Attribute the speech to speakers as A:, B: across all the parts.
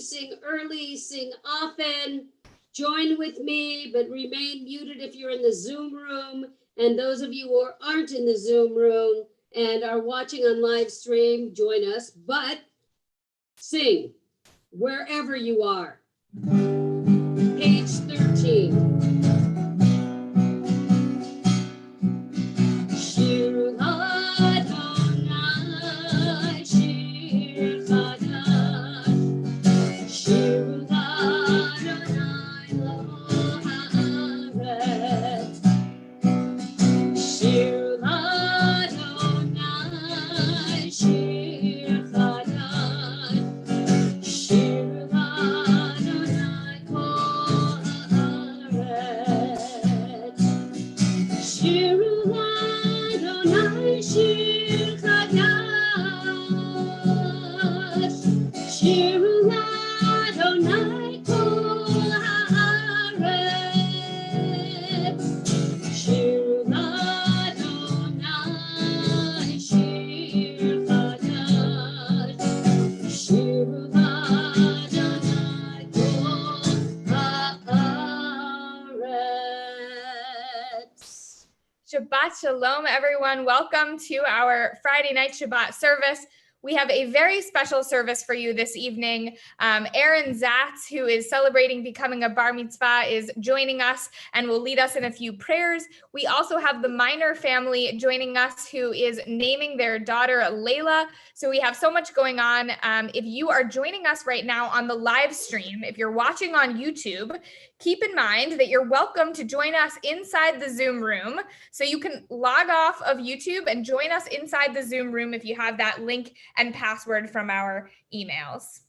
A: sing early, sing often. Join with me, but remain muted if you're in the Zoom room. And those of you who aren't in the Zoom room and are watching on live stream, join us, but sing wherever you are. Page 13. Shir Adonai, Shir Chadash, Shir Adonai lo haaretz, Shir Adonai, Shir Chadash, Shir Adonai kol haaretz, Shir Adonai, Shir Chadash, Shir Adonai kol haaretz, Shir Adonai, Shir Chadash, Shir Adonai kol haaretz.
B: Shabbat Shalom, everyone. Welcome to our Friday night Shabbat service. We have a very special service for you this evening. Aaron Zatz, who is celebrating becoming a bar mitzvah, is joining us and will lead us in a few prayers. We also have the Minor family joining us, who is naming their daughter Layla. So we have so much going on. If you are joining us right now on the live stream, if you're watching on YouTube, keep in mind that you're welcome to join us inside the Zoom room. So you can log off of YouTube and join us inside the Zoom room if you have that link and password from our emails.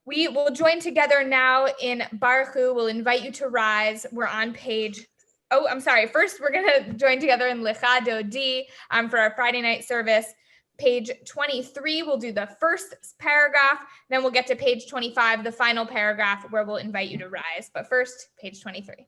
B: We will join together now in Baruch Hu. We'll invite you to rise. We're on page, First, we're going to join together in Lecha Dodi for our Friday night service. Page 23, we'll do the first paragraph. Then we'll get to page 25, the final paragraph, where we'll invite you to rise. But first, page 23.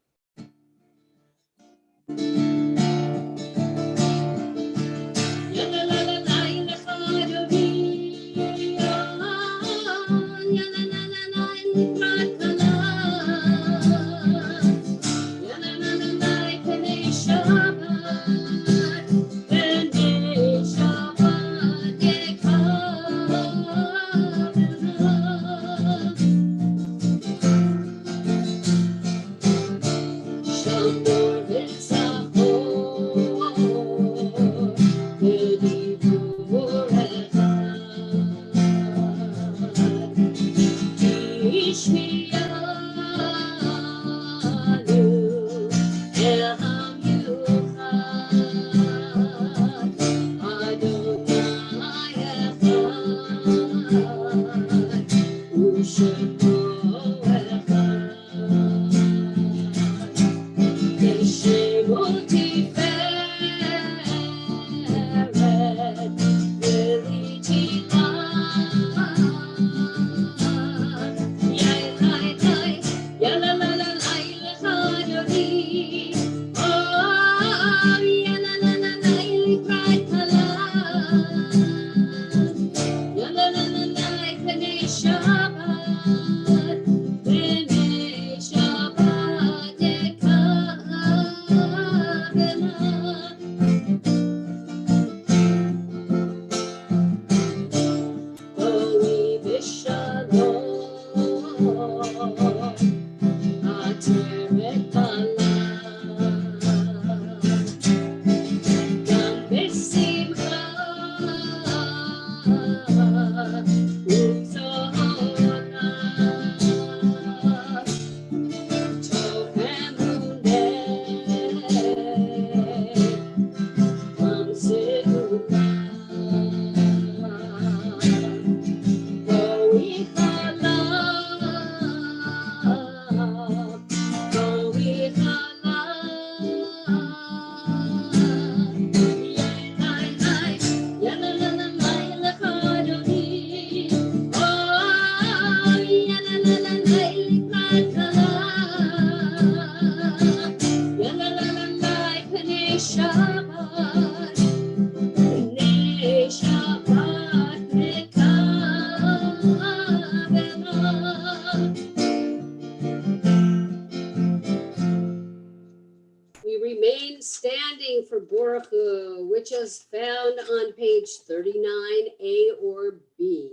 A: for Baruch Hu, which is found on page 39A or B,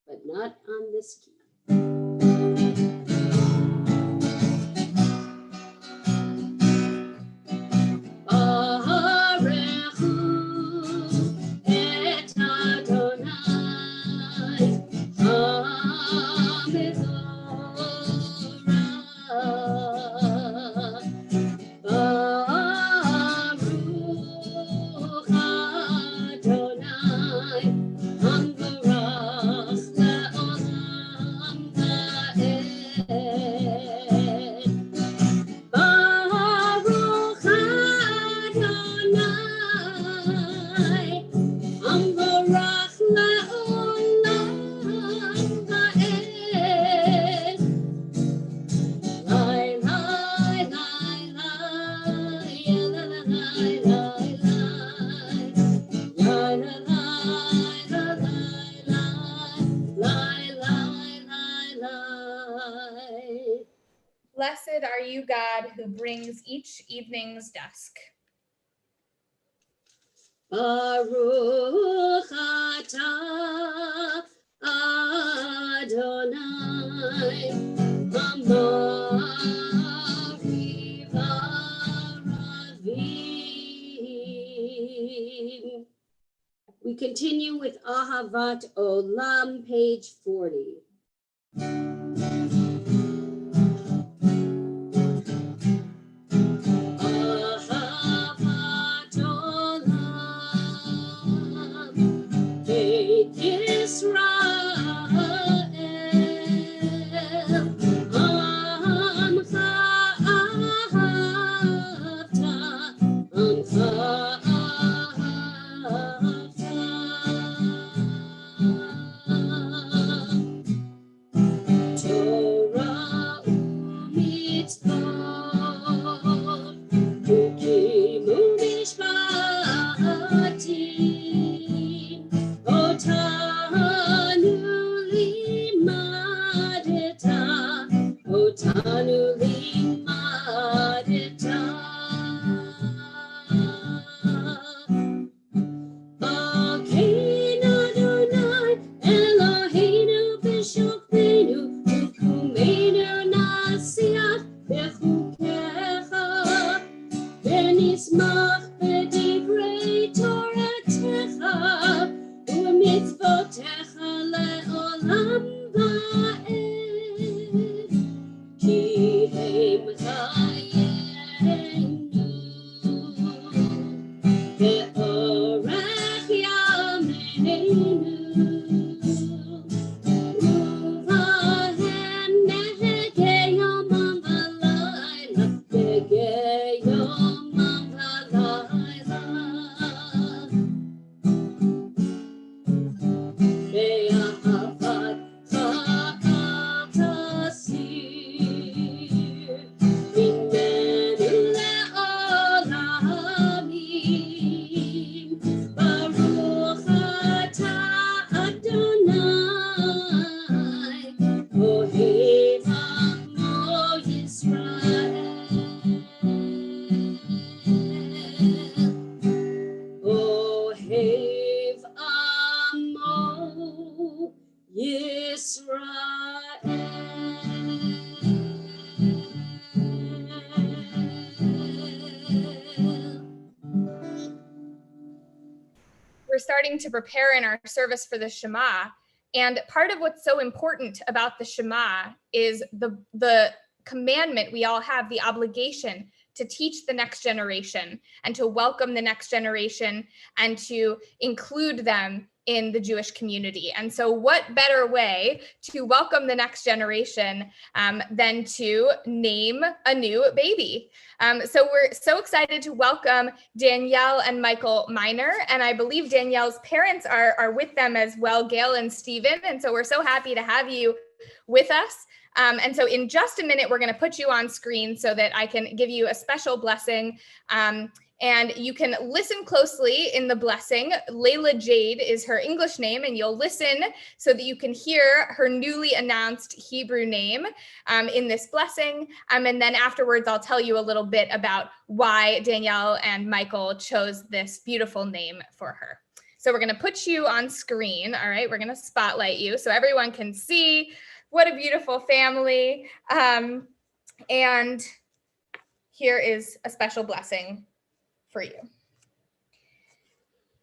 A: but not on this key.
B: Blessed are you, God, who brings each evening's dusk.
A: Baruch atah Adonai Amari Varavim. We continue with Ahavat Olam, page 40.
B: We're starting to prepare in our service for the Shema. And part of what's so important about the Shema is the commandment we all have, the obligation to teach the next generation and to welcome the next generation and to include them in the Jewish community. And so what better way to welcome the next generation than to name a new baby? So we're so excited to welcome Danielle and Michael Miner. And I believe Danielle's parents are with them as well, Gail and Stephen. And so we're so happy to have you with us. And so in just a minute, we're going to put you on screen so that I can give you a special blessing. And you can listen closely in the blessing. Layla Jade is her English name, and you'll listen so that you can hear her newly announced Hebrew name in this blessing. And then afterwards, I'll tell you a little bit about why Danielle and Michael chose this beautiful name for her. So we're going to put you on screen. All right, we're going to spotlight you so everyone can see what a beautiful family. And here is a special blessing for you.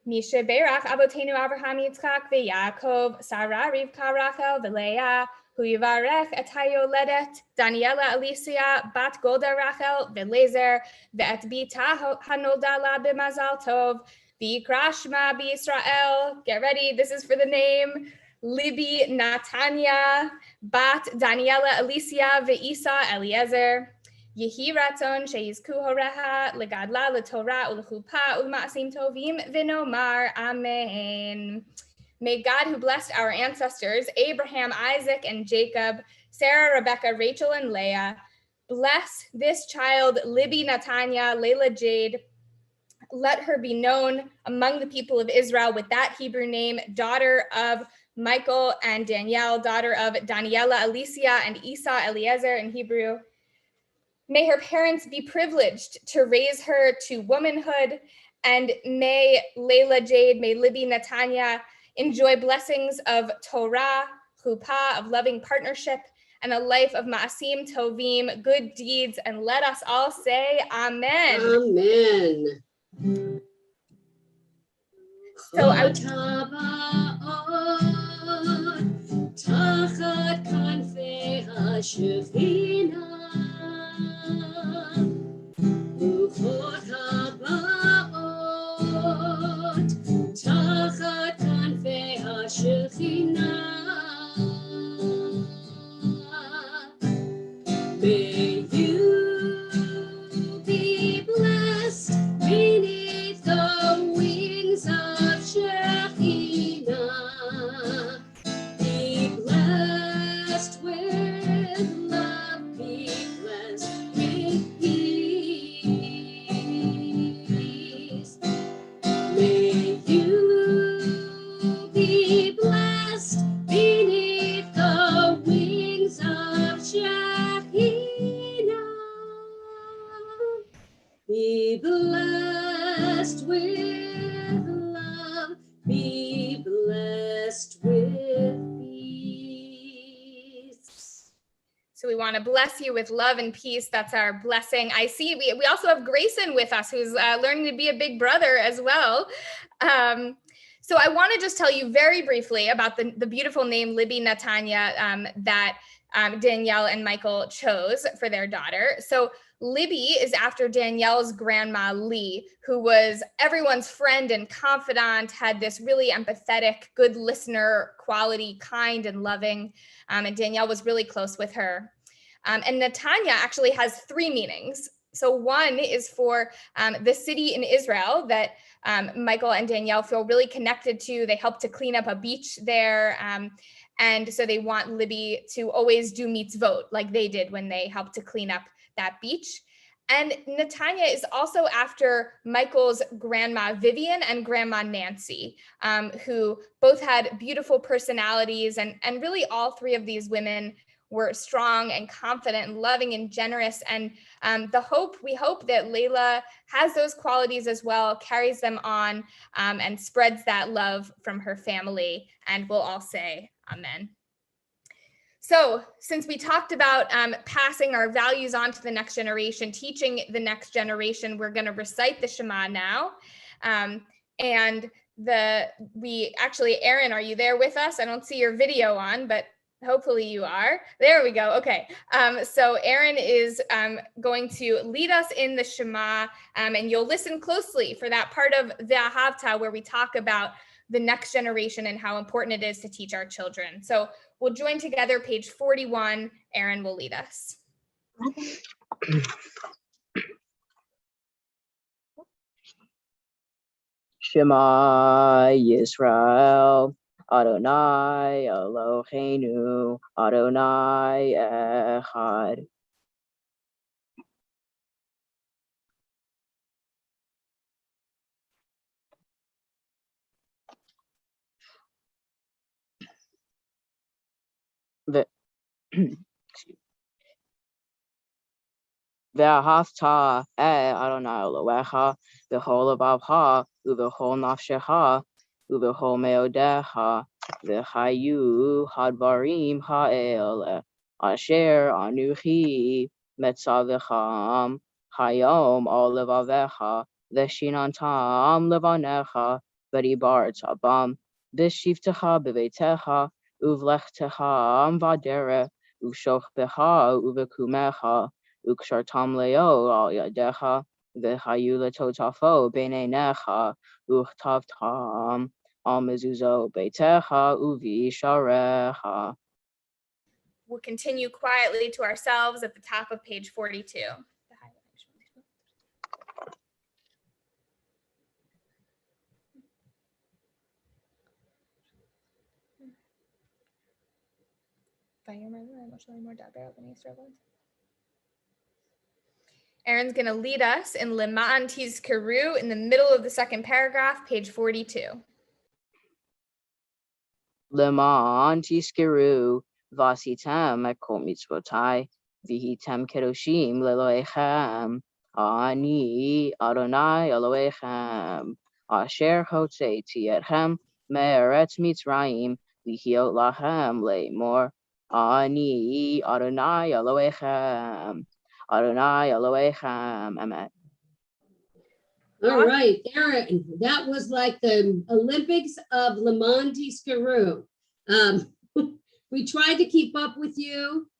B: Misha Berach Avotenu Avraham Yitzchak veYaakov Sarah Rivka Rachel veLeah Hu Yivarech et Hayoledet Daniela Alicia Bat Golda Rachel veLezer veEt Bita Hanolda La B'Mazal Tov v'Yikra Shema B'Yisrael. Get ready. This is for the name Libby Natanya Bat Daniela Alicia veIsa Eliezer. Yehi ratzon sheyizku horeha legadla letorah ulechupa ulmaasim tovim v'nomar amen. May God, who blessed our ancestors, Abraham, Isaac, and Jacob, Sarah, Rebecca, Rachel, and Leah, bless this child, Libby Natanya, Layla Jade. Let her be known among the people of Israel with that Hebrew name, daughter of Michael and Danielle, daughter of Daniela, Alicia, and Isa, Eliezer in Hebrew. May her parents be privileged to raise her to womanhood, and may Layla Jade, may Libby Natanya enjoy blessings of Torah, chuppah, of loving partnership, and a life of ma'asim tovim, good deeds, and let us all say amen.
A: Amen.
B: So I
A: רוחות הבאות תחת כנפי השכינה. May you be blessed beneath the wings of Shekhinah. Be blessed with love, be blessed with peace. May you be blessed beneath the wings of Shekhinah. Be blessed with love, be blessed with peace.
B: So we want to bless you with love and peace. That's our blessing. I see we also have Grayson with us, who's learning to be a big brother as well. So I want to just tell you very briefly about the beautiful name Libby Natanya that Danielle and Michael chose for their daughter. So Libby is after Danielle's grandma, Lee, who was everyone's friend and confidant, had this really empathetic, good listener quality, kind and loving. And Danielle was really close with her. And Natanya actually has three meanings. So one is for the city in Israel that Michael and Danielle feel really connected to. They helped to clean up a beach there. And so they want Libby to always do mitzvot like they did when they helped to clean up that beach. And Natanya is also after Michael's grandma Vivian and grandma Nancy, who both had beautiful personalities. And really all three of these women were strong and confident and loving and generous. And we hope that Layla has those qualities as well, carries them on, and spreads that love from her family. And we'll all say amen. So since we talked about passing our values on to the next generation, teaching the next generation, we're going to recite the Shema now. And Aaron, are you there with us? I don't see your video on, but hopefully you are. There we go. Okay. So Aaron is going to lead us in the Shema, and you'll listen closely for that part of V'ahavta where we talk about the next generation and how important it is to teach our children. So we'll join together, page 41. Aaron will lead us.
C: Shema Yisrael, Adonai Eloheinu, Adonai Echad. the Ve'ahavta Adonai Elohecha v'chol levavecha u'v'chol nafshecha u'v'chol meodecha v'chayu hadvarim ha'ele asher anuchi metzavecham hayom al levavecha v'shinantam levanecha v'dibarta bam v'shivtecha b'veitecha uvlechtecha v'adere u'shochbecha uv'kumecha Ukshartam leo al yadecha v'hayu letotafo b'neinecha uchtavtam al mezuzo beitecha uvi sharecha.
B: We'll continue quietly to ourselves at the top of page 42. Aaron's going to lead us in Lema'an Tizkeru in the middle of the second paragraph, page 42.
C: Lema'an tizkeru v'asitem et kol mitzvotai v'hitem kedoshim leloechem ani Adonai Elohechem asher hotzeiti etchem me'eretz Mitzrayim v'hiot lachem le'mor ani Adonai Elohechem Adonai Elohechem. Amen.
A: All right, Aaron, that was like the Olympics of Lema'an Tizkeru. We tried to keep up with you,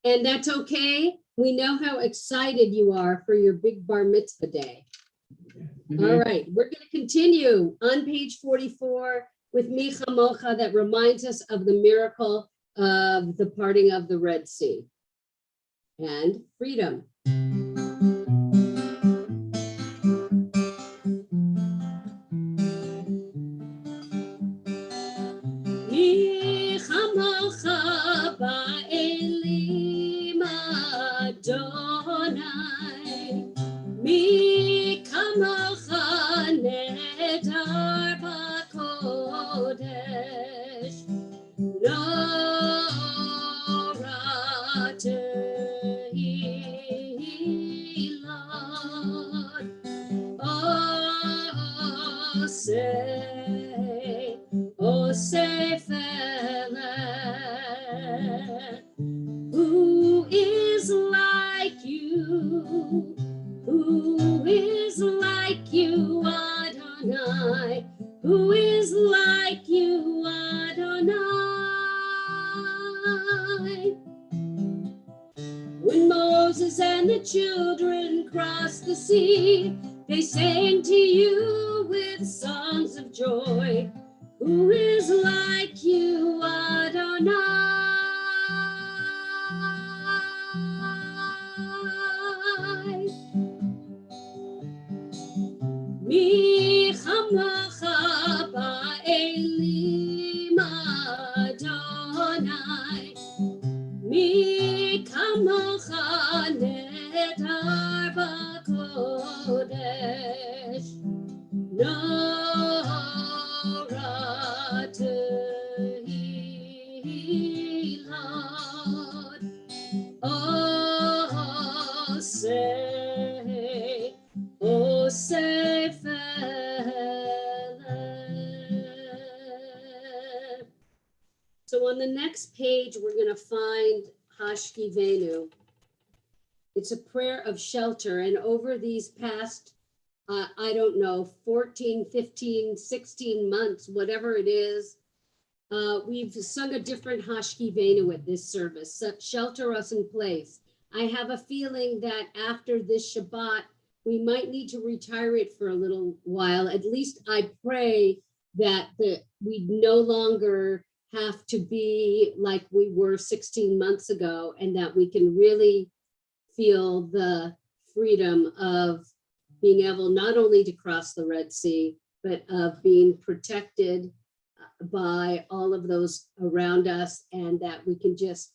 A: and that's okay. We know how excited you are for your big bar mitzvah day. All right, we're going to continue on page 44 with Micha Mocha that reminds us of the miracle of the parting of the Red Sea and freedom. Who is like you? Who is like you, Adonai? Who is like you, Adonai? When Moses and the children crossed the sea, they sang to you with songs of joy. Who is like you, Adonai? Mi chamacha ba'elim Adonai, mi kamocha nedar b'kodesh, nora tehilot, oseh feled. So on the next page, we're going to find Hashkivenu. It's a prayer of shelter. And over these past, 14, 15, 16 months, whatever it is, we've sung a different Hashkivenu at this service. So shelter us in place. I have a feeling that after this Shabbat, we might need to retire it for a little while. At least I pray that we no longer have to be like we were 16 months ago, and that we can really feel the freedom of being able not only to cross the Red Sea, but of being protected by all of those around us, and that we can just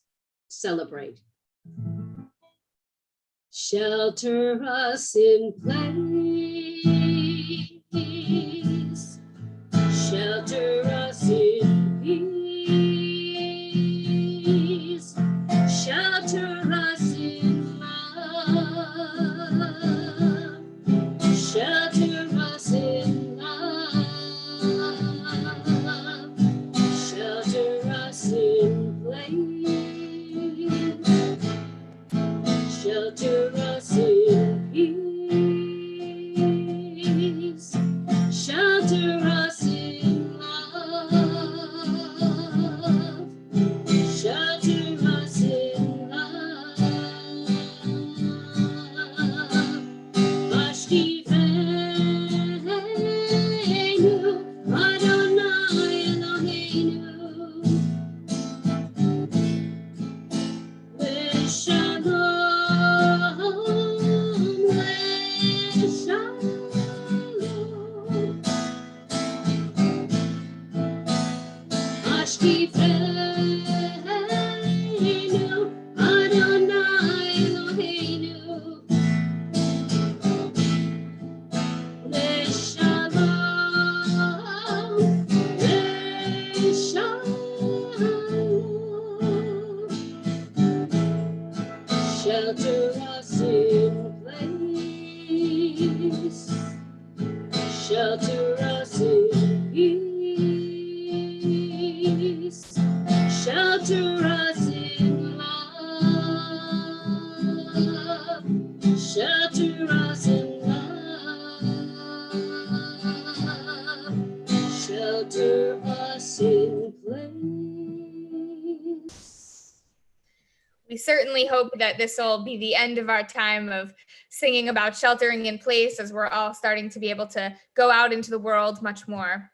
A: celebrate. Shelter us in place, shelter us in peace. Shelter us in love. Shelter us in love. Shelter us in place.
B: We certainly hope that this will be the end of our time of singing about sheltering in place as we're all starting to be able to go out into the world much more.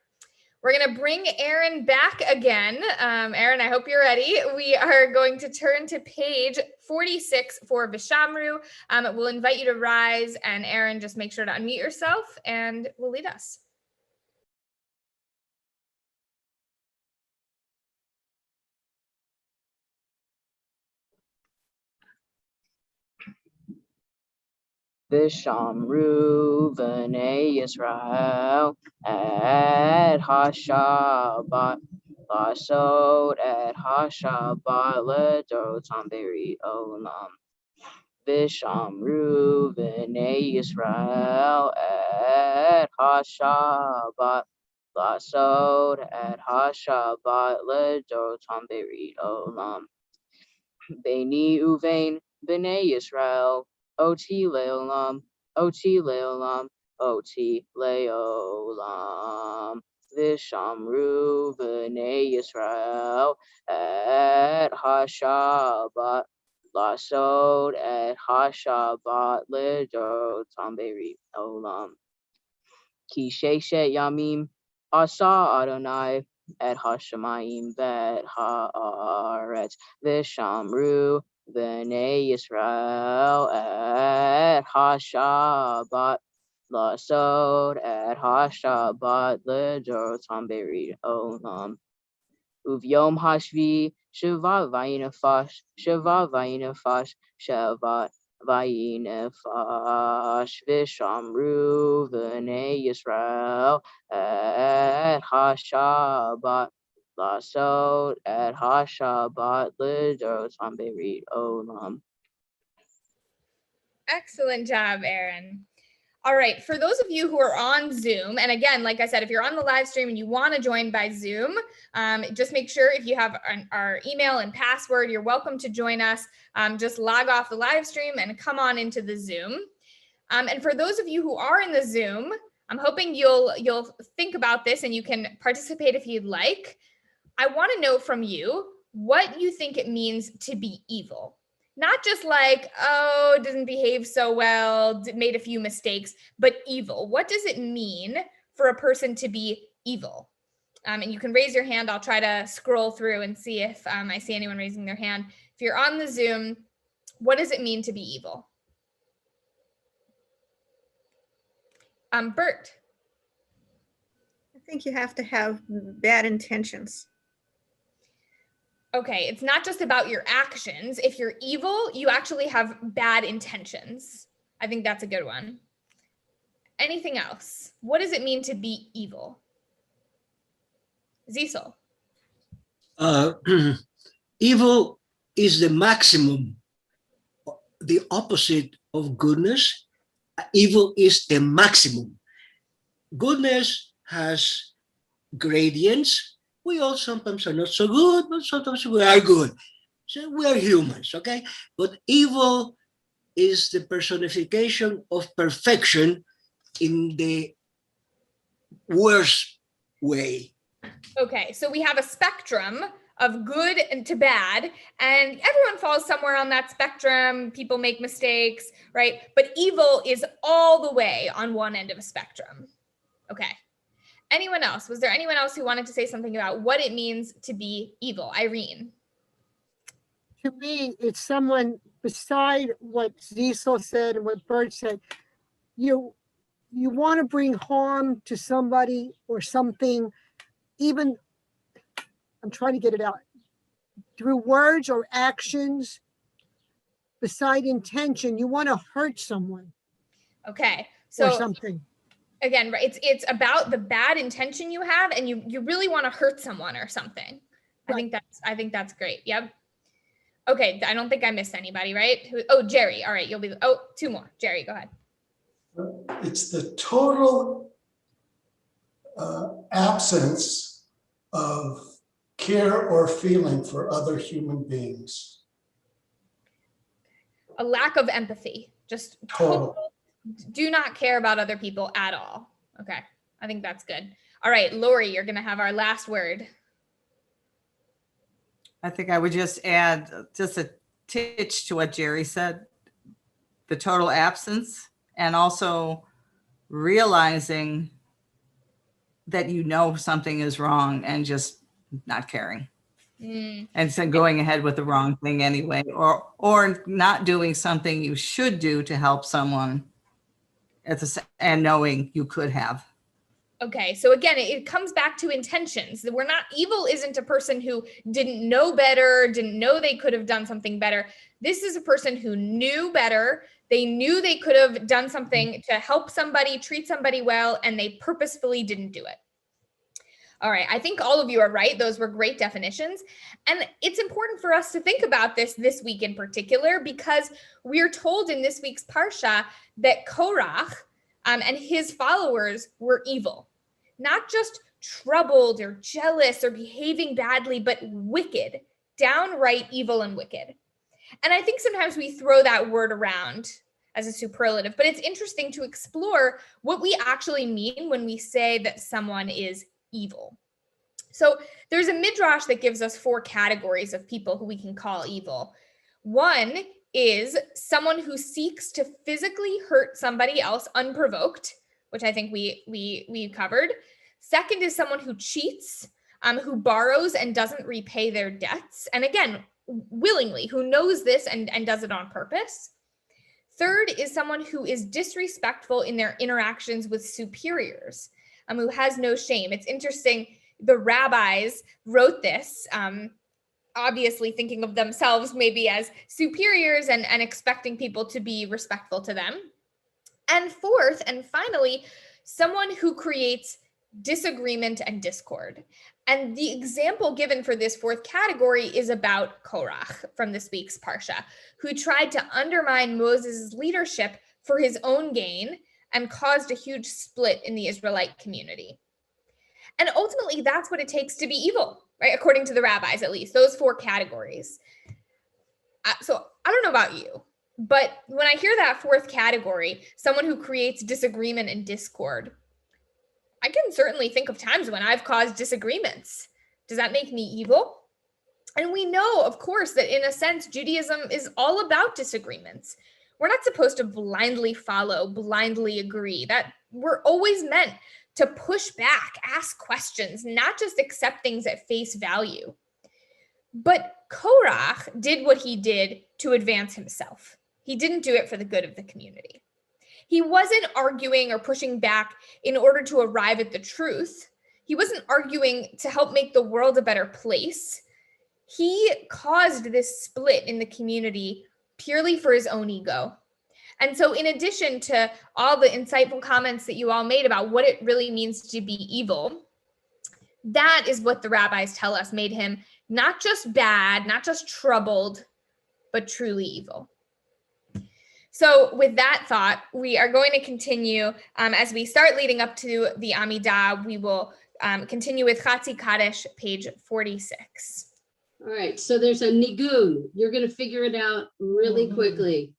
B: We're going to bring Aaron back again. Aaron, I hope you're ready. We are going to turn to page 46 for Vishamru. We'll invite you to rise, and Aaron, just make sure to unmute yourself and we'll lead us.
C: Vishamru v'nei Yisrael et ha-Shabbat lasod et ha-Shabbat ledotam beri olam. Vishamru v'nei Yisrael et ha-Shabbat lasod et ha-Shabbat ledotam beri olam. Beini uvein b'nei Yisrael Oti leolam, oti leolam, oti leolam. Vishamru v'nei Yisrael et ha-Shabbat lasod et ha-Shabbat ledotam beri olam. Ki sheshet yamim asa Adonai et ha-shamayim vet haaretz vishamru v'nei Yisrael et ha-Shabbat lasod et ha-Shabbat ledotam beri olam. Uvyom hashvi shiva vayinafash shavat vayinafash vishamru v'nei Yisrael et ha-Shabbat lasod et ha-Shabbat ledotam beri olam.
B: Excellent job, Aaron. All right, for those of you who are on Zoom, and again, like I said, if you're on the live stream and you want to join by Zoom, just make sure if you have our email and password, you're welcome to join us. Just log off the live stream and come on into the Zoom. And for those of you who are in the Zoom, I'm hoping you'll think about this and you can participate if you'd like. I want to know from you what you think it means to be evil. Not just like, oh, didn't behave so well, made a few mistakes, but evil. What does it mean for a person to be evil? And you can raise your hand. I'll try to scroll through and see if I see anyone raising their hand. If you're on the Zoom, what does it mean to be evil? Bert.
D: I think you have to have bad intentions.
B: Okay, it's not just about your actions. If you're evil, you actually have bad intentions. I think that's a good one. Anything else? What does it mean to be evil? Zisel.
E: Evil is the maximum, the opposite of goodness. Evil is the maximum. Goodness has gradients. We all sometimes are not so good, but sometimes we are good. So we are humans, okay? But evil is the personification of perfection in the worst way.
B: Okay, so we have a spectrum of good and to bad, and everyone falls somewhere on that spectrum. People make mistakes, right? But evil is all the way on one end of a spectrum. Okay. Anyone else? Was there anyone else who wanted to say something about what it means to be evil? Irene.
F: To me, it's someone beside what Zisel said and what Bert said. You want to bring harm to somebody or something, even, I'm trying to get it out, through words or actions, beside intention, you want to hurt someone.
B: Okay, so
F: or something.
B: Again, right, it's about the bad intention you have, and you really want to hurt someone or something. Right. I think that's great. Yep. Okay, I don't think I missed anybody, right? Oh, Jerry. All right, you'll be. Oh, two more. Jerry, go ahead.
G: It's the total absence of care or feeling for other human beings.
B: A lack of empathy. Just
G: Total.
B: do not care about other people at all. Okay, I think that's good. All right, Lori, you're gonna have our last word.
H: I think I would just add just a titch to what Jerry said, the total absence, and also realizing that you know something is wrong and just not caring. And so going ahead with the wrong thing anyway, or not doing something you should do to help someone and knowing you could have.
B: Okay, so again, it comes back to intentions. We're not, evil isn't a person who didn't know better, didn't know they could have done something better. This is a person who knew better. They knew they could have done something to help somebody, treat somebody well, and they purposefully didn't do it. All right, I think all of you are right. Those were great definitions. And it's important for us to think about this week in particular, because we're told in this week's Parsha that Korach and his followers were evil, not just troubled or jealous or behaving badly, but wicked, downright evil and wicked. And I think sometimes we throw that word around as a superlative, but it's interesting to explore what we actually mean when we say that someone is evil. So there's a midrash that gives us 4 categories of people who we can call evil. One is someone who seeks to physically hurt somebody else unprovoked, which I think we covered. Second is someone who cheats, who borrows and doesn't repay their debts. And again, willingly, who knows this and does it on purpose. Third is someone who is disrespectful in their interactions with superiors, who has no shame. It's interesting, the rabbis wrote this, obviously thinking of themselves maybe as superiors and expecting people to be respectful to them. And fourth, and finally, someone who creates disagreement and discord. And the example given for this 4th category is about Korach from this week's Parsha, who tried to undermine Moses' leadership for his own gain and caused a huge split in the Israelite community. And ultimately, that's what it takes to be evil, right? According to the rabbis, at least, those 4 categories. So I don't know about you, but when I hear that 4th category, someone who creates disagreement and discord, I can certainly think of times when I've caused disagreements. Does that make me evil? And we know, of course, that in a sense, Judaism is all about disagreements. We're not supposed to blindly follow, blindly agree. That we're always meant to push back, ask questions, not just accept things at face value. But Korach did what he did to advance himself. He didn't do it for the good of the community. He wasn't arguing or pushing back in order to arrive at the truth. He wasn't arguing to help make the world a better place. He caused this split in the community purely for his own ego. And so in addition to all the insightful comments that you all made about what it really means to be evil, that is what the rabbis tell us made him not just bad, not just troubled, but truly evil. So with that thought, we are going to continue as we start leading up to the Amidah. We will continue with Chatzi Kaddish, page 46.
A: All right, so there's a nigun. You're going to figure it out really quickly.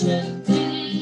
I: Shabbat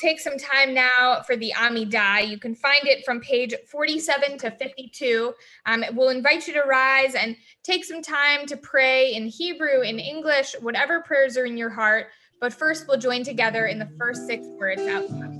B: take some time now for the Amidah. You can find it from page 47 to 52. We'll invite you to rise and take some time to pray in Hebrew, in English, whatever prayers are in your heart. But first, we'll join together in the first 6 words out loud.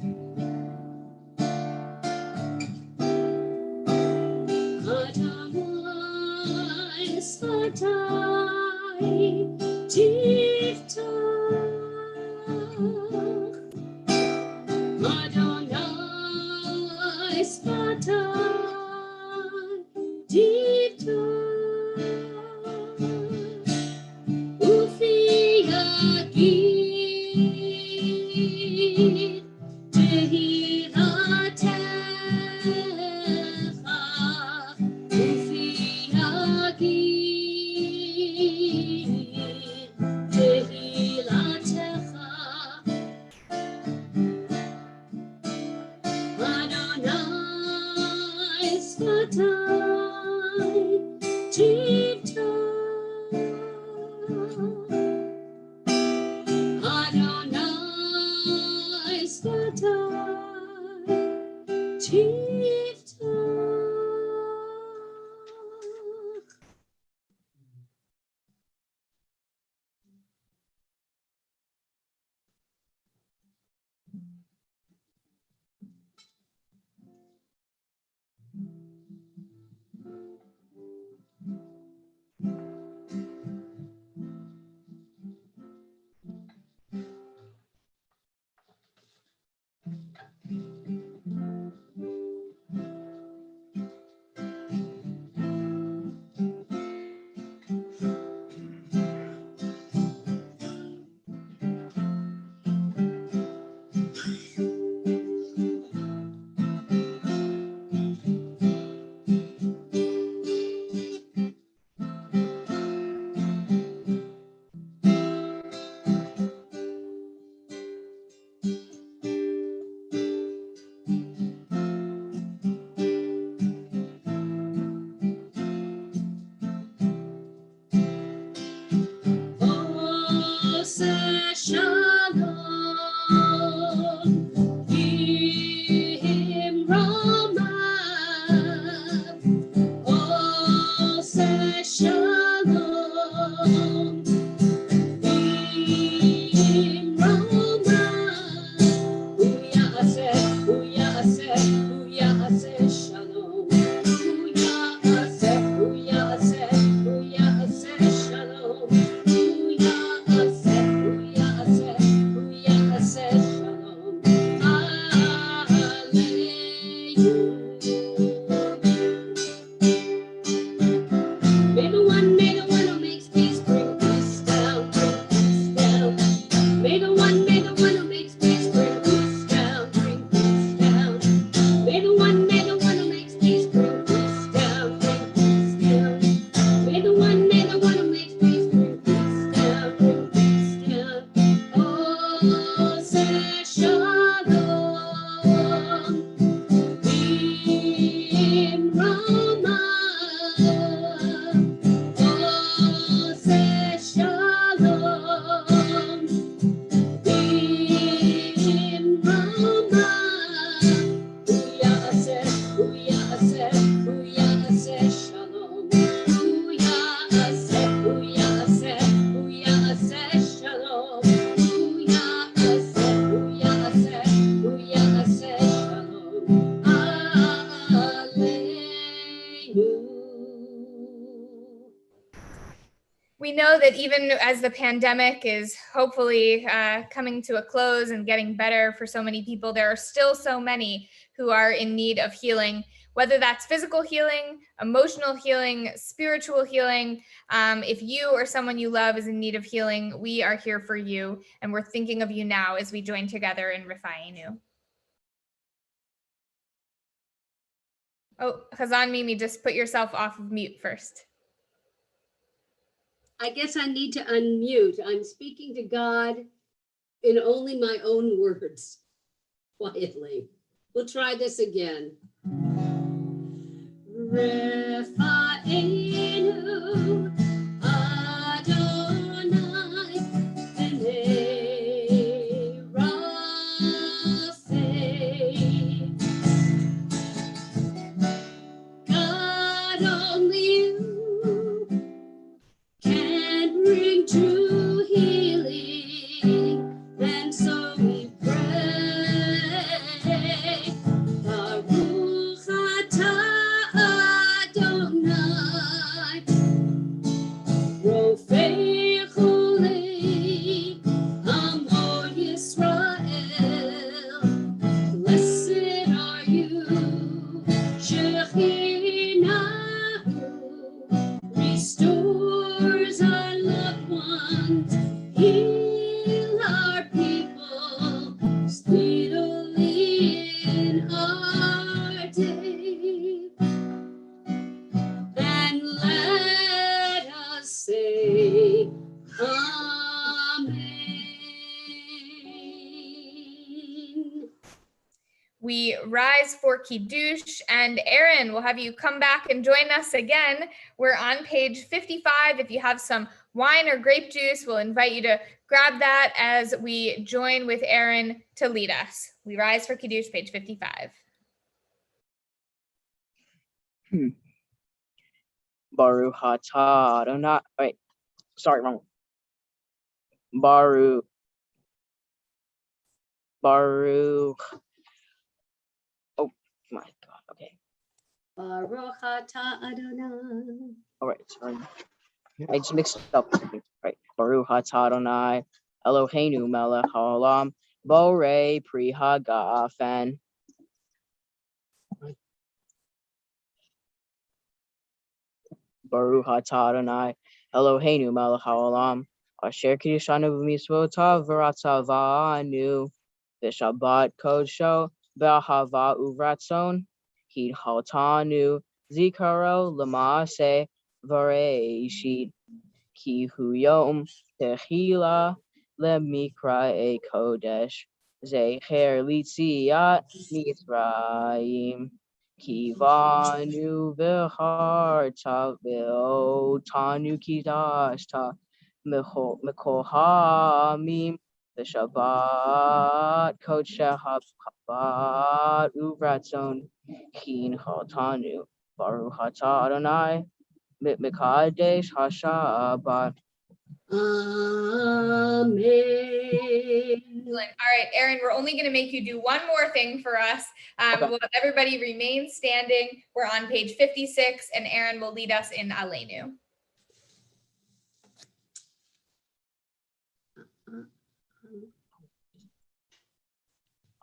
B: We know that even as the pandemic is hopefully coming to a close and getting better for so many people, there are still so many who are in need of healing, whether that's physical healing, emotional healing, spiritual healing. If you or someone you love is in need of healing, we are here for you, and we're thinking of you now as we join together in Rifa'inu. Oh, Chazan Mimi, just put yourself off of mute first.
A: I guess I need to unmute. I'm speaking to God in only my own words, quietly. We'll try this again. Refa'enu Adonai B'nei Rapha that only you can bring true healing. And so we pray, Baruch atah Adonai, Rofei Cholim, Amo Yisrael. Blessed are you, Shekhinah, restores our loved ones, heal our people, speedily in our day. And let us say, Amen.
B: We rise for Kiddush, and Aaron, we'll have you come back and join us again. We're on page 55. If you have some wine or grape juice, we'll invite you to grab that as we join with Aaron to lead us. We rise for Kiddush, page 55.
C: Baruch atah Adonai. Wait, sorry, wrong. Baruch. Oh my God. Okay.
A: Baruch atah Adonai.
C: All right. Sorry. I just mixed up something. Right. Baruch atah Adonai, Eloheinu melech haolam, borei pri hagafen. Baruch atah Adonai, Eloheinu melech haolam, asher kiddushanu b'mitzvotav v'ratzavanu, v'shabbat kodsho, v'ahava uvratzon, hidchaltanu, zikaro l'maaseh v'reishit, ki hu yom techila lemikra kodesh, zecher litziat mitzrayim. Kivanu v'harta v'otanu kidashta mekohamim v'shabbat kodesh habat uvratzon kin chaltanu baruch atah Adonai mikadesh hashabbat.
A: Amen.
B: Excellent. All right, Aaron, we're only going to make you do one more thing for us.
C: Okay.
B: We'll have everybody remain standing. We're on page 56, and Aaron will lead us in Aleinu.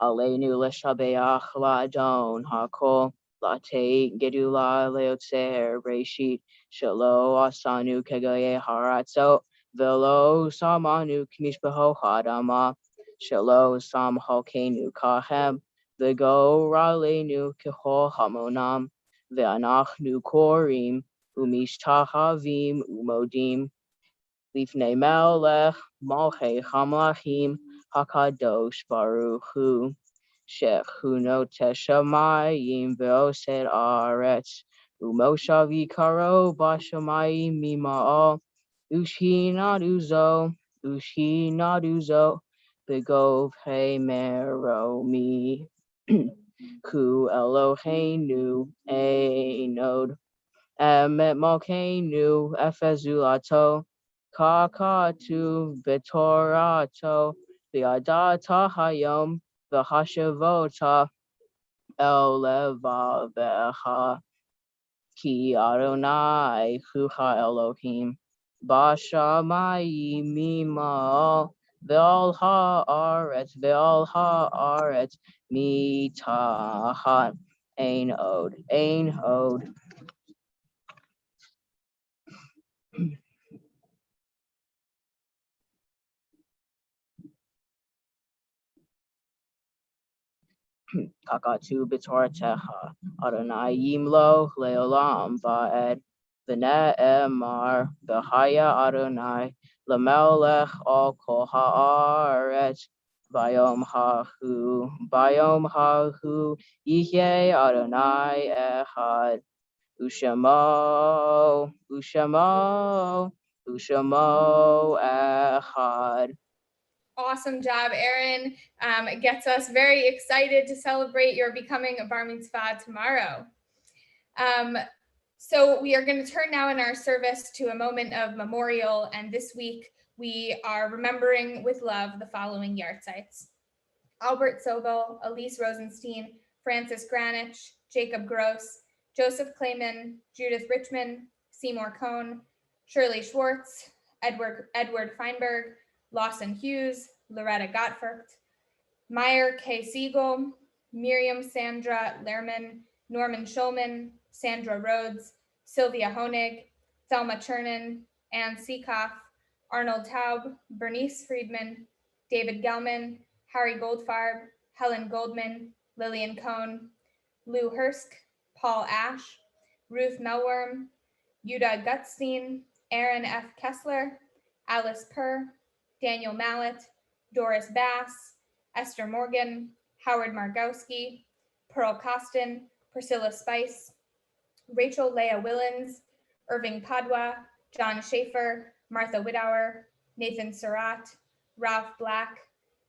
C: Aleinu l'shabeach la'adon hakol la'teit gedula leotzer reshit shelo asanu kegaye haratzot velo samanu k'mishpaho hadama shelo sam halkenu kahem v'go raleinu k'chol hamonam ve'anachnu korim u'mishtahavim u'modim lifnei melech malchei hamlachim hakadosh baruch hu shechuno teshamayim ve'osed aretz u'moshav yikaro bashamayim mima'al ushinaduzo begov he meromi ku Eloheinu einod emet malkeinu efezulato kakatu betorato v'adata hayom v'hashavota el levavecha ki Adonai chucha Elohim bashamayim mima'al ve'al ha'aretz mitachat ein od. Kakatu b'toratecha Adonai yimlo leolam va'ed v'ne'emar v'haya Adonai l'melech al kol ha'aretz bayom hahu yihyeh Adonai echad ushamo echad.
B: Awesome job, Aaron. It gets us very excited to celebrate your becoming a bar mitzvah tomorrow. So we are going to turn now in our service to a moment of memorial, and this week we are remembering with love the following yahrzeits: Albert Sobel, Elise Rosenstein, Francis Granich, Jacob Gross, Joseph Clayman, Judith Richmond, Seymour Cohn, Shirley Schwartz, Edward Feinberg, Lawson Hughes, Loretta Gottfried, Meyer K. Siegel, Miriam Sandra Lehrman, Norman Schulman, Sandra Rhodes, Sylvia Honig, Thelma Chernin, Ann Seekoff, Arnold Taub, Bernice Friedman, David Gelman, Harry Goldfarb, Helen Goldman, Lillian Cohn, Lou Hursk, Paul Ash, Ruth Melworm, Yuda Gutstein, Aaron F. Kessler, Alice Purr, Daniel Mallet, Doris Bass, Esther Morgan, Howard Margowski, Pearl Costin, Priscilla Spice, Rachel Leah Willens, Irving Padua, John Schaefer, Martha Widower, Nathan Surratt, Ralph Black,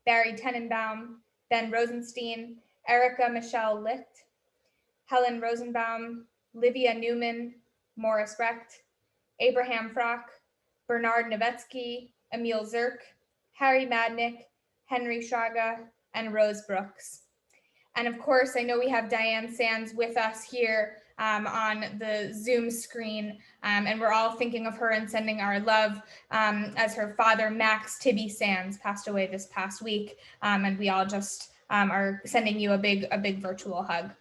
B: Barry Tenenbaum, Ben Rosenstein, Erica Michelle Licht, Helen Rosenbaum, Livia Newman, Morris Recht, Abraham Frock, Bernard Novetzky, Emil Zirk, Harry Madnick, Henry Shaga, and Rose Brooks. And of course, I know we have Diane Sands with us here on the Zoom screen, and we're all thinking of her and sending our love as her father, Max Tibby Sands, passed away this past week, and we all just are sending you a big virtual hug.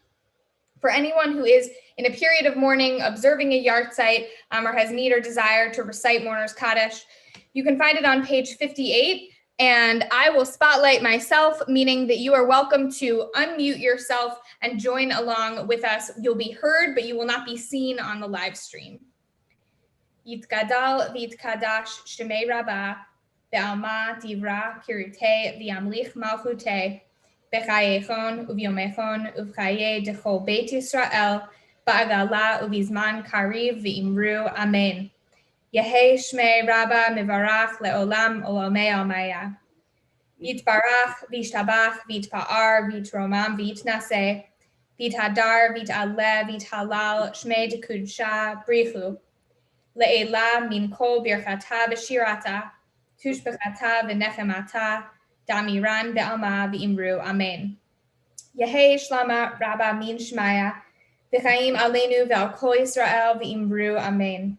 B: For anyone who is in a period of mourning, observing a yahrzeit, or has need or desire to recite Mourner's Kaddish, you can find it on page 58. And I will spotlight myself, meaning that you are welcome to unmute yourself and join along with us. You'll be heard, but you will not be seen on the live stream. Yitgadal v'yitkadash shemei Rabbah, be'alma divra kirute v'yamlich malchute, b'chayechon uvyomechon uvchaye dechol Beit Yisrael, ba'agala uvizman kariv v'imru amen. Yehei Shmei Rabba Mivarach Leolam Olamei Almaya. Yitbarach, Vishtabach, Vitpa'ar, Vitromam, Vitnase, Vithadar, Vitale, Vithalal, Shmei Dekudsha, Brichu. Le'ela Min Kol Birchata V'Shirata, Tushbechata V'Nechemata, Damiran Be'alma V'Imru, Amen. Yehei Shlama Rabba Min Shmaya, V'chaim Aleinu Ve'al Kol Yisrael V'Imru, Amen.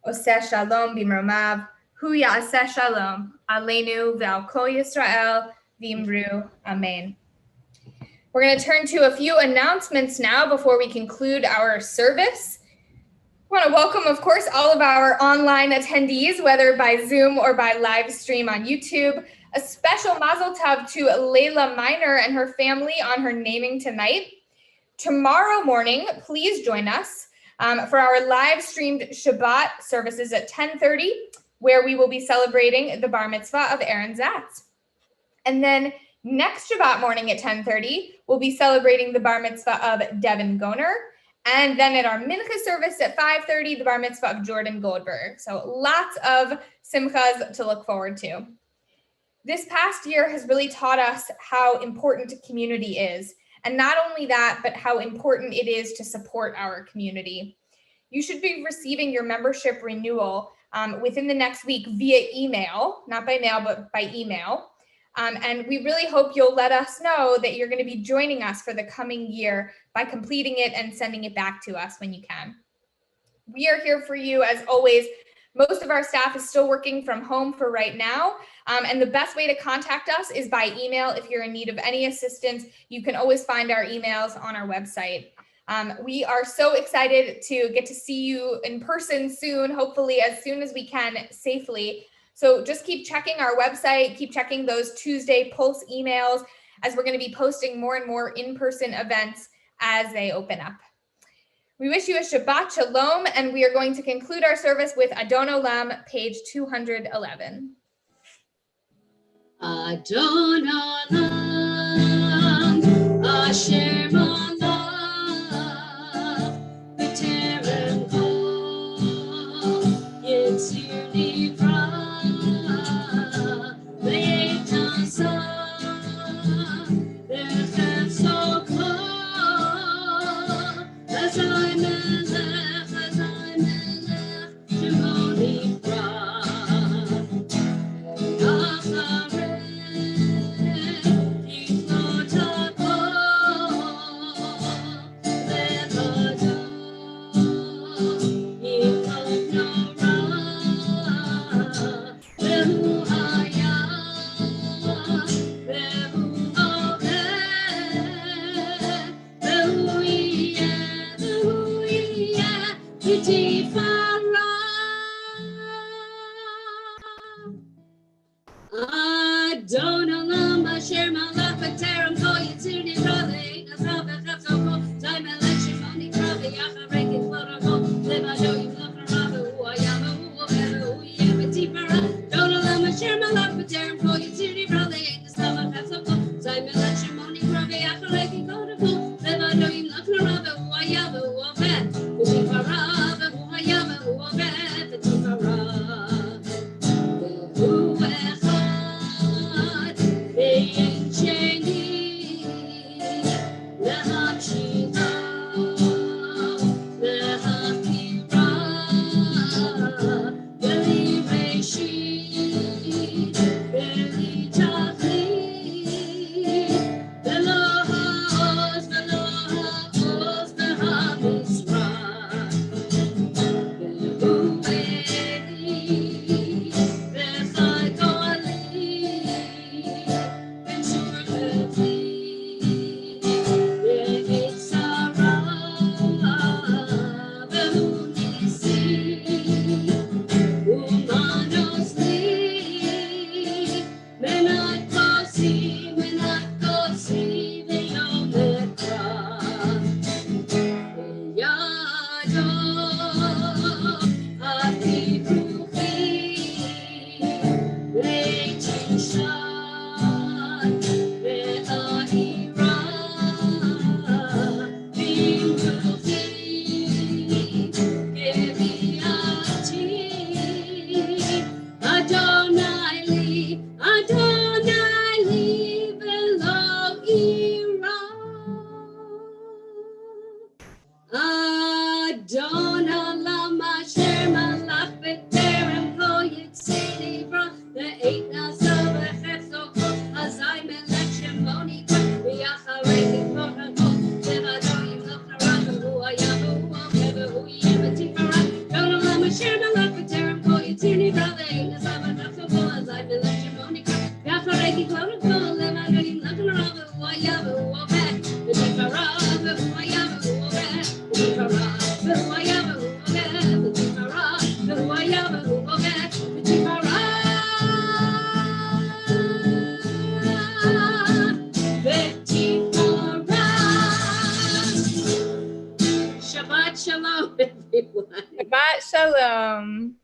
B: Oseh Shalom b'mromav, hu ya'aseh Shalom, aleinu ve'al kol Yisrael v'imru, amen. We're going to turn to a few announcements now before we conclude our service. I want to welcome, of course, all of our online attendees, whether by Zoom or by live stream on YouTube. A special mazel tov to Layla Miner and her family on her naming tonight. Tomorrow morning, please join us for our live streamed Shabbat services at 10:30, where we will be celebrating the bar mitzvah of Aaron Zatz. And then next Shabbat morning at 10:30, we'll be celebrating the bar mitzvah of Devin Goner. And then at our mincha service at 5:30, the bar mitzvah of Jordan Goldberg. So lots of simchas to look forward to. This past year has really taught us how important community is. And not only that, but how important it is to support our community. You should be receiving your membership renewal within the next week via email, not by mail, but by email. And we really hope you'll let us know that you're going to be joining us for the coming year by completing it and sending it back to us when you can. We are here for you as always. Most of our staff is still working from home for right now. And the best way to contact us is by email. If you're in need of any assistance, you can always find our emails on our website. We are so excited to get to see you in person soon, hopefully as soon as we can safely. So just keep checking our website, keep checking those Tuesday Pulse emails, as we're going to be posting more and more in-person events as they open up. We wish you a Shabbat Shalom, and we are going to conclude our service with Adon Olam, page 211.
A: Adon Olam, Asher Malach, B'terem Kol, Yitzir Nivra, Le'etasa, B'chefso Kol, Azai Melech Adon olam asher malach v'terem kol yitzuni brother nasav v'chafsoko time election moni kravi acharei kitvorako levado yimloch haravu hu hayava hu ohevu hu yemetifara Adon olam asher malach v'terem kol yitzuni brother nasav v'chafsoko time election moni kravi acharei kitvorako levado yimloch haravu hu hayava hu oved v'tifara hu hayava hu oved v'tifara Adon olam asher malach v'terem kol yitzini bra ve'et nasav v'chefzoko azay melech shemoni v'yacharei kitvorako levado yimloch haravu hu hayavu hu ohevu hu yemetifara Adon olam asher malach v'terem kol yitzini bra ve'et nasav v'chefzoko azay melech shemoni v'yacharei kitvorako levado yimloch haravu hu hayavu hu oved v'tifara hu hayavu hu oved v'tifara Shabbat Shalom, everyone.
B: Shabbat Shalom.